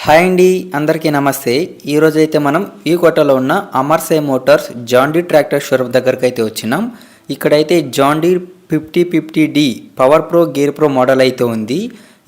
Hi అండి, అందరికీ నమస్తే. ఈరోజైతే మనం ఈ కోటలో ఉన్న అమర్సే motors John Deere tractor showroom దగ్గరికి అయితే వచ్చినాం. ఇక్కడైతే John Deere 5050D power pro gear pro model అయితే ఉంది.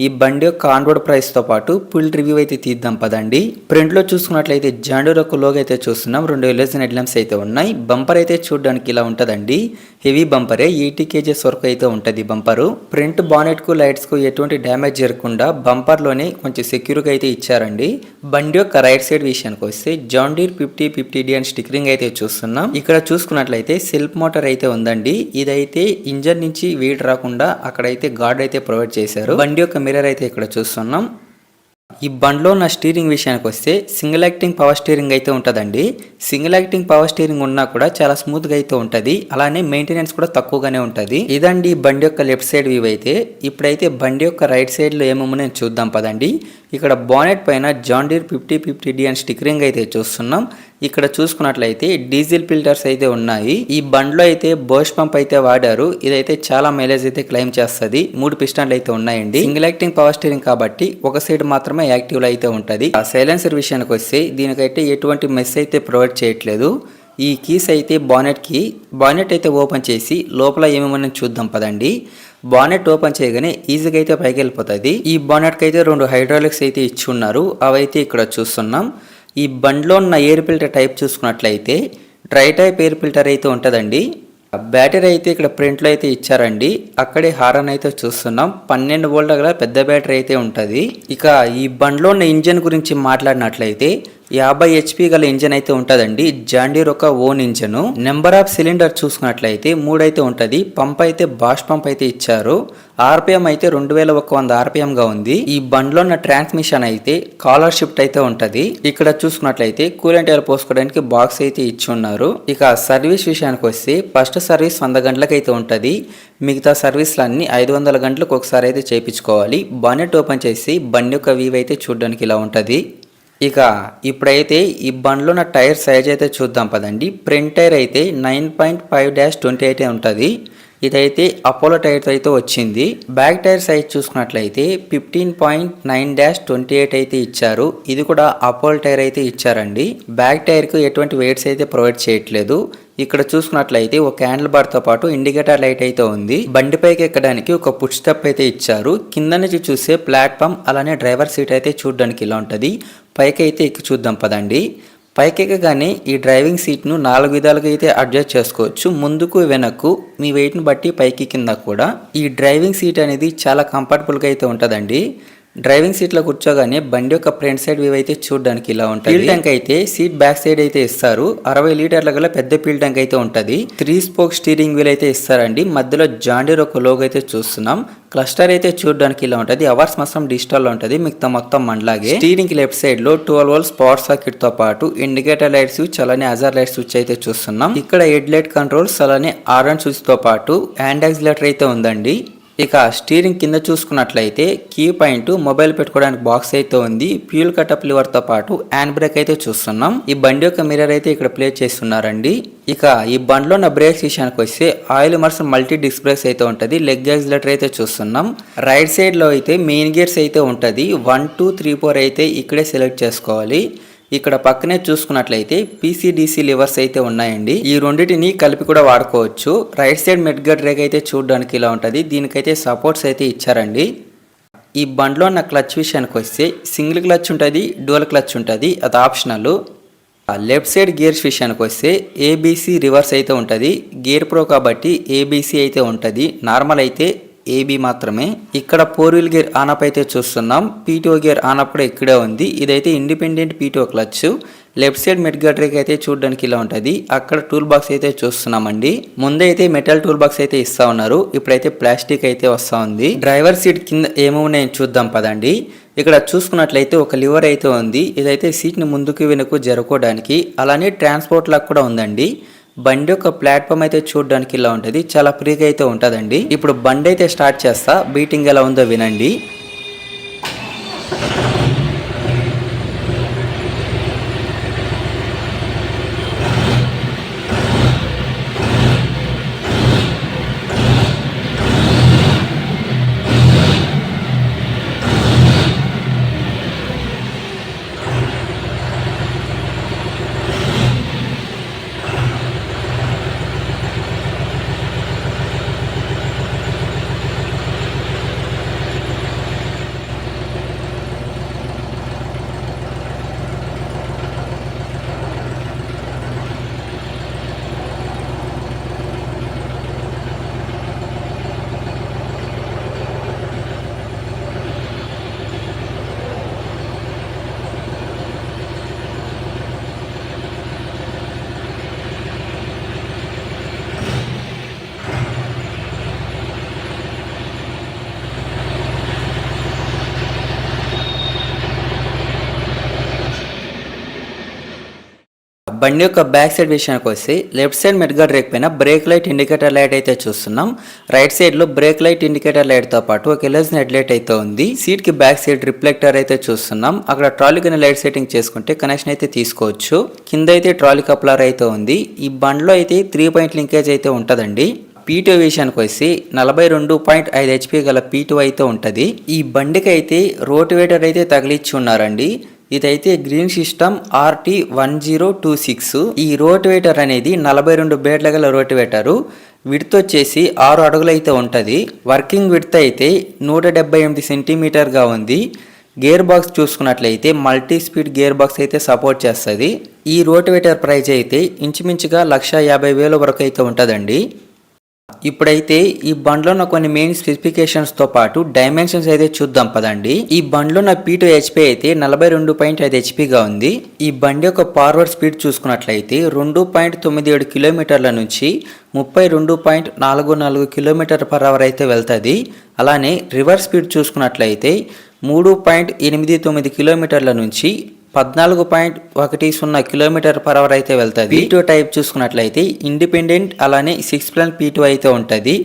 ఈ బండి యొక్క ఆన్ రోడ్ ప్రైస్తో పాటు ఫుల్ రివ్యూ అయితే తీద్దాం పదండి. ఫ్రంట్లో చూసుకున్నట్లయితే జాన్ డీర్ ఒక లోగో అయితే చూస్తున్నాం. 2 ఎల్ఎస్ హెడ్ ల్యాంప్స్ అయితే ఉన్నాయి. బంపర్ అయితే చూడడానికి ఇలా ఉంటుందండి. హెవీ బంపరే, 80 kgs వరకు అయితే ఉంటుంది బంపరు. ఫ్రంట్ బానెట్ కు లైట్స్ కు ఎటువంటి డ్యామేజ్ జరగకుండా బంపర్ లోనే కొంచెం సెక్యూర్గా అయితే ఇచ్చారండి. బండి యొక్క రైట్ సైడ్ విషయానికి వస్తే జాన్ డీర్ 5050D అని స్టిక్కరింగ్ అయితే చూస్తున్నాం. ఇక్కడ చూసుకున్నట్లయితే సెల్ఫ్ మోటార్ అయితే ఉందండి. ఇదైతే ఇంజన్ నుంచి వేడి రాకుండా అక్కడైతే గార్డ్ అయితే ప్రొవైడ్ చేశారు. బండి యొక్క మిర్రర్ అయితే ఇక్కడ చూస్తున్నాం. ఈ బండ్లో నా స్టీరింగ్ విషయానికి వస్తే సింగిల్ యాక్టింగ్ పవర్ స్టీరింగ్ అయితే ఉంటుందండి. సింగిల్ యాక్టింగ్ పవర్ స్టీరింగ్ ఉన్నా కూడా చాలా స్మూత్గా అయితే ఉంటుంది. అలానే మెయింటెనెన్స్ కూడా తక్కువగానే ఉంటుంది. ఇదండి బండి యొక్క లెఫ్ట్ సైడ్ వ్యూ అయితే. ఇప్పుడైతే బండి యొక్క రైట్ సైడ్లో ఏమేమో చూద్దాం పదండి. ఇక్కడ బానెట్ పైన జాన్ డీర్ 5050D అని స్టిక్కరింగ్ అయితే చూస్తున్నాం. ఇక్కడ చూసుకున్నట్లయితే డీజిల్ ఫిల్టర్స్ అయితే ఉన్నాయి. ఈ బండ్లో అయితే బోష్ పంప్ అయితే వాడారు. ఇదైతే చాలా మైలేజ్ అయితే క్లెయిమ్ చేస్తుంది. 3 పిస్టన్లు అయితే ఉన్నాయండి. సింగిల్ యాక్టింగ్ పవర్ స్టీరింగ్ కాబట్టి ఒక సైడ్ మాత్రమే యాక్టివ్ లో అయితే ఉంటుంది. సైలెన్సర్ విషయానికి వస్తే దీనికైతే ఎటువంటి మెస్ అయితే ప్రొవైడ్ చేయట్లేదు. ఈ కీస్ అయితే బానెట్ అయితే ఓపెన్ చేసి లోపల ఏమేమని చూద్దాం పదండి. బానెట్ ఓపెన్ చేయగానే ఈజీగా అయితే పైకి వెళ్ళిపోతుంది. ఈ బానెట్కి అయితే 2 హైడ్రాలిక్స్ అయితే ఇచ్చి ఉన్నారు. అవైతే ఇక్కడ చూస్తున్నాం. ఈ బండ్లో ఉన్న ఎయిర్ ఫిల్టర్ టైప్ చూసుకున్నట్లయితే డ్రై టైప్ ఎయిర్ ఫిల్టర్ అయితే ఉంటుందండి. బ్యాటరీ అయితే ఇక్కడ ప్రింట్లో అయితే ఇచ్చారండి. అక్కడే హారన్ అయితే చూస్తున్నాం. 12 వోల్ట్ గల పెద్ద బ్యాటరీ అయితే ఉంటుంది. ఇక ఈ బండ్లో ఉన్న ఇంజన్ గురించి మాట్లాడినట్లయితే 50 HP గల ఇంజన్ అయితే ఉంటుందండి. జాన్ డీర్ ఒక own engine. Number of cylinder చూసుకున్నట్లయితే 3 అయితే ఉంటుంది. పంప్ అయితే బాష్ పంప్ అయితే ఇచ్చారు. RPM అయితే 2100 RPM గా ఉంది. ఈ బండ్లో ఉన్న ట్రాన్స్మిషన్ అయితే కాలర్ షిఫ్ట్ అయితే ఉంటది. ఇక్కడ చూసుకున్నట్లయితే కూలెంట్ ఆయిల్ పోసుకోవడానికి బాక్స్ అయితే ఇచ్చి ఉన్నారు. ఇక సర్వీస్ విషయానికి వస్తే ఫస్ట్ సర్వీస్ 100 గంటలకు అయితే ఉంటది. మిగతా సర్వీస్లన్నీ 500 గంటలకు ఒకసారి అయితే చేయించుకోవాలి. బానెట్ ఓపెన్ చేసి బండి యొక్క వ్యూ అయితే చూడడానికి ఇలా ఉంటది. ఇక ఇప్పుడైతే ఈ బండ్లో ఉన్న టైర్ సైజ్ అయితే చూద్దాం పదండి. ఫ్రంట్ టైర్ అయితే 9.5-28 ఉంటుంది. ఇదైతే అపోలో టైర్ అయితే వచ్చింది. బ్యాక్ టైర్ సైజ్ చూసుకున్నట్లయితే 15.9-28 అయితే ఇచ్చారు. ఇది కూడా అపోలో టైర్ అయితే ఇచ్చారండి. బ్యాక్ టైర్ కు ఎటువంటి వెయిట్స్ అయితే ప్రొవైడ్ చేయట్లేదు. ఇక్కడ చూసుకున్నట్లయితే ఒక హ్యాండిల్ బార్ తో పాటు ఇండికేటర్ లైట్ అయితే ఉంది. బండి పైకి ఎక్కడానికి ఒక పుష్ స్టెప్ అయితే ఇచ్చారు. కింద నుంచి చూస్తే ప్లాట్ఫామ్ అలానే డ్రైవర్ సీట్ అయితే చూడడానికి ఇలా ఉంటుంది. పైకి అయితే ఎక్కి చూద్దాం పదండి. పైకి ఎక్కగానే ఈ డ్రైవింగ్ సీట్ను 4 విధాలుగా అయితే అడ్జస్ట్ చేసుకోవచ్చు. ముందుకు వెనక్కు మీ వెయిట్ని బట్టి పైకి కింద కూడా. ఈ డ్రైవింగ్ సీట్ అనేది చాలా కంఫర్టబుల్గా అయితే ఉంటుందండి. డ్రైవింగ్ సీట్లో కూర్చోగానే బండి యొక్క ఫ్రంట్ సైడ్ వ్యూ అయితే చూడడానికి ఇలా ఉంటుంది. ఫ్యూల్ ట్యాంక్ అయితే సీట్ బ్యాక్ సైడ్ అయితే ఇస్తారు. 60 లీటర్ల గల పెద్ద ఫ్యూల్ ట్యాంక్ అయితే ఉంటుంది. 3 స్పోక్ స్టీరింగ్ వీల్ అయితే ఇస్తారండి. మధ్యలో జాన్ డీర్ ఒక లోగో అయితే చూస్తున్నాం. క్లస్టర్ అయితే చూడడానికి ఇలా ఉంటుంది. అవర్స్ మాత్రం డిజిటల్ లో ఉంటుంది. మిగతా మొత్తం మనలాగే. స్టీరింగ్ లెఫ్ట్ సైడ్ లో 12 వోల్ట్స్ పవర్ సాకెట్ తో పాటు ఇండికేటర్ లైట్ స్విచ్ అలానే హజార్ లైట్ స్విచ్ అయితే చూస్తున్నాం. ఇక్కడ హెడ్ లైట్ కంట్రోల్స్ అలానే ఆర్ఎన్ స్విచ్ తో పాటు హ్యాండ్ యాక్సిలరేటర్ అయితే ఉందండి. ఇక స్టీరింగ్ కింద చూసుకున్నట్లయితే కీ పాయింట్ మొబైల్ పెట్టుకోవడానికి బాక్స్ అయితే ఉంది. ఫ్యూల్ కటప్ లివర్ తో పాటు హ్యాండ్ బ్రేక్ అయితే చూస్తున్నాం. ఈ బండి యొక్క మిర్రర్ అయితే ఇక్కడ ప్లే చేస్తున్నారండి. ఇక ఈ బండిలో ఉన్న బ్రేక్స్ విషయానికి వస్తే oil immersion multi disc brakes అయితే ఉంటుంది. లెగ్ యాక్సిలరేటర్ అయితే చూస్తున్నాం. రైట్ సైడ్ లో అయితే మెయిన్ గేర్స్ అయితే ఉంటుంది. 1, 2, 3, 4 అయితే ఇక్కడే సెలెక్ట్ చేసుకోవాలి. ఇక్కడ పక్కనే చూసుకున్నట్లయితే PCDC లివర్స్ అయితే ఉన్నాయండి. ఈ రెండింటిని కలిపి కూడా వాడుకోవచ్చు. రైట్ సైడ్ మెడ్ గడ్ రేక్ అయితే చూడడానికి ఇలా ఉంటుంది. దీనికైతే సపోర్ట్స్ అయితే ఇచ్చారండి. ఈ బండ్లో ఉన్న క్లచ్ విషయానికి వస్తే సింగిల్ క్లచ్ ఉంటుంది, డ్యూయల్ క్లచ్ ఉంటుంది. అది ఆప్షనల్. లెఫ్ట్ సైడ్ గేర్స్ విషయానికి వస్తే ABC రివర్స్ అయితే ఉంటుంది. గేర్ ప్రో కాబట్టి ABC అయితే ఉంటుంది. నార్మల్ అయితే AB మాత్రమే. ఇక్కడ 4 వీల్ గేర్ ఆనప్ అయితే చూస్తున్నాం. PTO గేర్ ఆనప్ కూడా ఇక్కడే ఉంది. ఇదైతే independent PTO clutch. Left side mudguard రేక్ అయితే చూడడానికి ఇలా ఉంటుంది. అక్కడ టూల్ బాక్స్ అయితే చూస్తున్నామండి. ముందైతే మెటల్ టూల్ బాక్స్ అయితే ఇస్తా ఉన్నారు. ఇప్పుడైతే ప్లాస్టిక్ అయితే వస్తా ఉంది. డ్రైవర్ సీట్ కింద ఏమున్నాయని చూద్దాం పదండి. ఇక్కడ చూసుకున్నట్లయితే ఒక లివర్ అయితే ఉంది. ఇదైతే సీట్ ని ముందుకు వెనుక జరుపుకోవడానికి అలానే ట్రాన్స్పోర్ట్ లాగా కూడా ఉందండి. బండి యొక్క ప్లాట్ఫామ్ అయితే చూడడానికి ఇలా ఉంటుంది. చాలా ఫ్రీగా అయితే ఉంటుందండి. ఇప్పుడు బండి అయితే స్టార్ట్ చేస్తా. బీటింగ్ ఎలా ఉందో వినండి. బండి యొక్క బ్యాక్ సైడ్ విషయానికి వస్తే లెఫ్ట్ సైడ్ మిడ్గార్డ్ రేక్ పైన బ్రేక్ లైట్ ఇండికేటర్ లైట్ అయితే చూస్తున్నాం. రైట్ సైడ్ లో బ్రేక్ లైట్ ఇండికేటర్ లైట్ తో పాటు ఒక ఎల్ఎస్డి హెడ్ లైట్ అయితే ఉంది. సీట్ కి బ్యాక్ సైడ్ రిఫ్లెక్టర్ అయితే చూస్తున్నాం. అక్కడ ట్రాలీ కింద లైట్ సెట్టింగ్ చేసుకుంటే కనెక్షన్ అయితే తీసుకోవచ్చు. కింద అయితే ట్రాలీ కప్లర్ అయితే ఉంది. ఈ బండిలో అయితే 3 పాయింట్ లింకేజ్ అయితే ఉంటదండి. P2 విషయానికి వచ్చి 42.5 HP గల P2 అయితే ఉంటుంది. ఈ బండికి అయితే రోటివేటర్ అయితే తగిలిచ్చి ఉన్నారండి. ఇదైతే గ్రీన్ సిస్టమ్ RT1026. ఈ రోటివేటర్ అనేది 42 బ్లేడ్ల గల రోటివేటరు. విడ్త్ వచ్చేసి 6 అడుగులు అయితే ఉంటుంది. వర్కింగ్ విడ్త్ అయితే 178 సెంటీమీటర్గా ఉంది. గేర్ బాక్స్ చూసుకున్నట్లయితే మల్టీ స్పీడ్ గేర్ బాక్స్ అయితే సపోర్ట్ చేస్తుంది. ఈ రోటివేటర్ ప్రైస్ అయితే ఇంచుమించుగా 1,50,000 వరకు అయితే ఉంటుందండి. ఇప్పుడైతే ఈ బండ్లో ఉన్న కొన్ని మెయిన్ స్పెసిఫికేషన్స్ తో పాటు డైమెన్షన్స్ అయితే చూద్దాం పదండి. ఈ బండ్లో ఉన్న P2 HP అయితే 42.5 HP గా ఉంది. ఈ బండి యొక్క ఫార్వర్డ్ స్పీడ్ చూసుకున్నట్లయితే 2.97 కిలోమీటర్ల నుంచి 32.44 km/h అయితే వెళ్తుంది. అలానే రివర్స్ స్పీడ్ చూసుకున్నట్లయితే 3.89 కిలోమీటర్ల నుంచి 14.10 km/h అయితే వెళ్తుంది. P2 టైప్ చూసుకున్నట్లయితే ఇండిపెండెంట్ అలానే 6 P2 అయితే ఉంటుంది.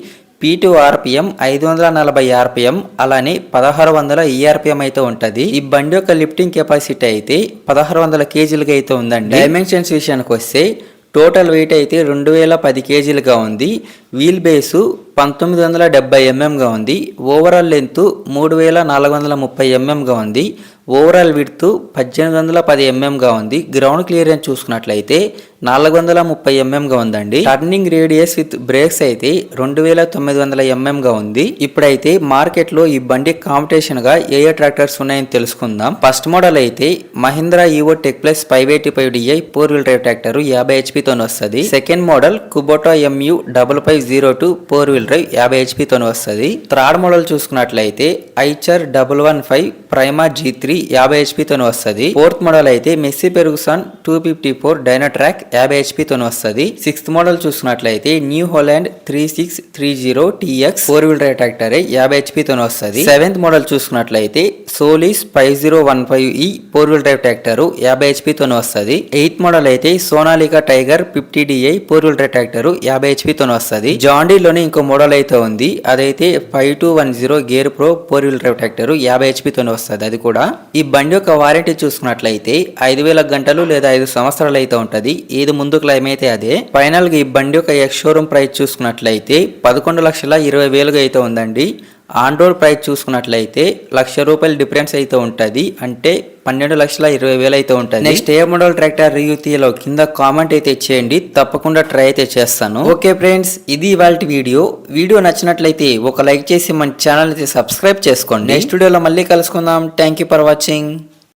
P2 RPM 540 RPM అలానే 1600 ERPM అయితే ఉంటుంది. ఈ బండి యొక్క లిఫ్టింగ్ కెపాసిటీ అయితే 1600 kgలుగా అయితే ఉందండి. డైమెన్షన్స్ విషయానికి వస్తే టోటల్ వెయిట్ అయితే 2010 kgలుగా ఉంది. వీల్ బేసు 1970 mm గా ఉంది. ఓవరాల్ లెంత్ 3430 mm గా ఉంది. ఓవరాల్ విడ్త్ 1810 mm గా ఉంది. గ్రౌండ్ క్లియరెన్స్ చూసుకున్నట్లయితే 430 mm గా ఉందండి. టర్నింగ్ రేడియస్ విత్ బ్రేక్స్ అయితే 2900 mm గా ఉంది. ఇప్పుడైతే మార్కెట్ లో ఈ బండి కాంపిటీషన్ గా ఏ ట్రాక్టర్స్ ఉన్నాయని తెలుసుకుందాం. ఫస్ట్ మోడల్ అయితే Mahindra EO tech plus 585DI 4-wheel drive tractor 50 HP తో వస్తుంది. Second model Kubota MU 5502 4-wheel drive 50 HP తో వస్తుంది. థర్డ్ మోడల్ చూసుకున్నట్లయితే ఐచర్ 115 ప్రైమా G3 50 HP తో వస్తుంది. ఫోర్త్ మోడల్ అయితే మెస్సీ ఫెర్గుసన్ 254 డైనాట్రాక్ 50 HP తో వస్తుంది. సిక్స్త్ మోడల్ చూసుకున్నట్లయితే new Holland 3630 TX 4-wheel drive tractor 50 HP తో వస్తుంది. సెవెంత్ మోడల్ చూసుకున్నట్లయితే సోలిస్ 5015E 4-wheel drive tractor 50 HP తో వస్తుంది. ఎయిత్ మోడల్ అయితే Sonalika tiger 50DI 4-wheel drive tractor 50 HP తో వస్తుంది. జాండీ లోని ఇంకో మోడల్ అయితే ఉంది. అదైతే 5210 gear pro 4-wheel drive tractor 50 HP తో వస్తుంది. అది కూడా ఈ బండి యొక్క వారంటీ చూసుకున్నట్లయితే 5000 గంటలు లేదా 5 సంవత్సరాలు అయితే ఉంటది. ఏది ముందు క్లైమ్ అయితే అదే. ఫైనల్ గా ఈ బండి యొక్క ఎక్స్ షోరూమ్ ప్రైస్ చూసుకున్నట్లయితే 11,20,000 అయితే ఉందండి. ఆన్ రోడ్ ప్రైస్ చూసుకున్నట్లయితే ₹1,00,000 డిఫరెన్స్ అయితే ఉంటది. అంటే 12,20,000 అయితే ఉంటుంది. నెక్స్ట్ ఏ మోడల్ ట్రాక్టర్ రివ్యూ తీయలో కింద కామెంట్ అయితే చేయండి. తప్పకుండా ట్రై అయితే చేస్తాను. ఓకే ఫ్రెండ్స్, ఇది ఇవాల్టి వీడియో నచ్చినట్లయితే ఒక లైక్ చేసి మన ఛానల్ అయితే సబ్స్క్రైబ్ చేసుకోండి. నెక్స్ట్ వీడియోలో మళ్ళీ కలుసుకుందాం. Thank you for watching.